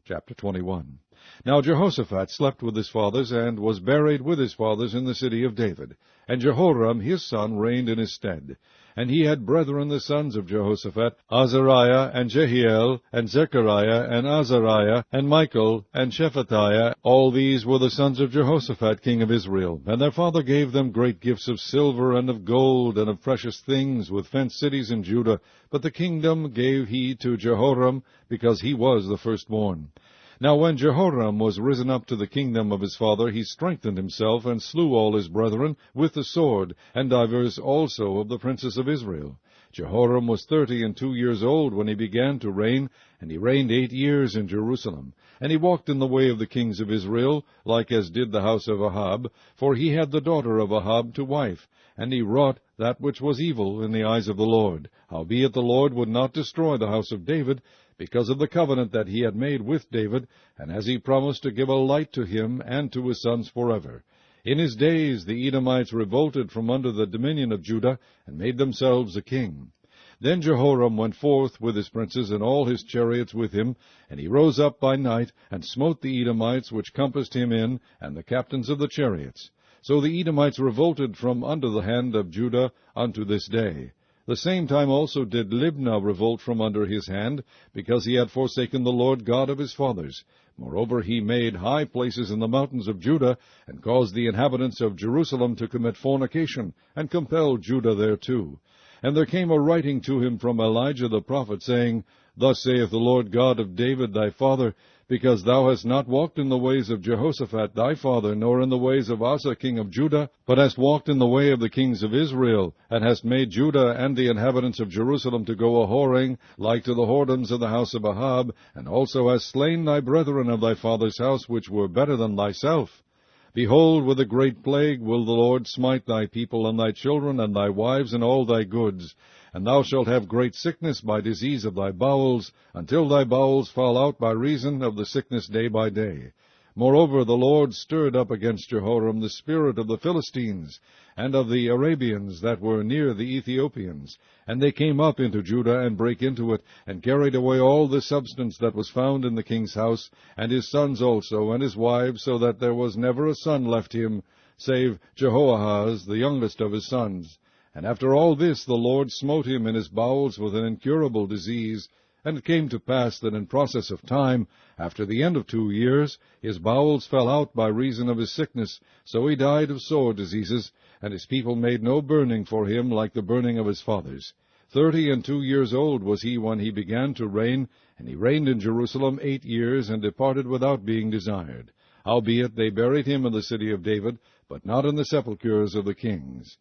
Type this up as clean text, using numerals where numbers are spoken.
Chapter 21. Now Jehoshaphat slept with his fathers, and was buried with his fathers in the city of David. And Jehoram his son reigned in his stead. And he had brethren the sons of Jehoshaphat, Azariah, and Jehiel, and Zechariah, and Azariah, and Michael, and Shephatiah. All these were the sons of Jehoshaphat king of Israel. And their father gave them great gifts of silver, and of gold, and of precious things, with fenced cities in Judah. But the kingdom gave he to Jehoram, because he was the firstborn. Now when Jehoram was risen up to the kingdom of his father, he strengthened himself, and slew all his brethren with the sword, and divers also of the princes of Israel. Jehoram was 32 years old when he began to reign, and he reigned 8 years in Jerusalem. And he walked in the way of the kings of Israel, like as did the house of Ahab, for he had the daughter of Ahab to wife. And he wrought that which was evil in the eyes of the Lord. Howbeit the Lord would not destroy the house of David, because of the covenant that he had made with David, and as he promised to give a light to him and to his sons forever. In his days the Edomites revolted from under the dominion of Judah, and made themselves a king. Then Jehoram went forth with his princes, and all his chariots with him, and he rose up by night, and smote the Edomites which compassed him in, and the captains of the chariots. So the Edomites revolted from under the hand of Judah unto this day. The same time also did Libnah revolt from under his hand, because he had forsaken the Lord God of his fathers. Moreover, he made high places in the mountains of Judah, and caused the inhabitants of Jerusalem to commit fornication, and compelled Judah thereto. And there came a writing to him from Elijah the prophet, saying, Thus saith the Lord God of David thy father, because thou hast not walked in the ways of Jehoshaphat thy father, nor in the ways of Asa king of Judah, but hast walked in the way of the kings of Israel, and hast made Judah and the inhabitants of Jerusalem to go a-whoring, like to the whoredoms of the house of Ahab, and also hast slain thy brethren of thy father's house, which were better than thyself. Behold, with a great plague will the Lord smite thy people, and thy children, and thy wives, and all thy goods. And thou shalt have great sickness by disease of thy bowels, until thy bowels fall out by reason of the sickness day by day. Moreover, the Lord stirred up against Jehoram the spirit of the Philistines, and of the Arabians that were near the Ethiopians. And they came up into Judah, and brake into it, and carried away all the substance that was found in the king's house, and his sons also, and his wives, so that there was never a son left him, save Jehoahaz, the youngest of his sons. And after all this the Lord smote him in his bowels with an incurable disease. And it came to pass that in process of time, after the end of 2 years, his bowels fell out by reason of his sickness, so he died of sore diseases, and his people made no burning for him like the burning of his fathers. 32 years old was he when he began to reign, and he reigned in Jerusalem 8 years, and departed without being desired. Howbeit they buried him in the city of David, but not in the sepulchres of the kings.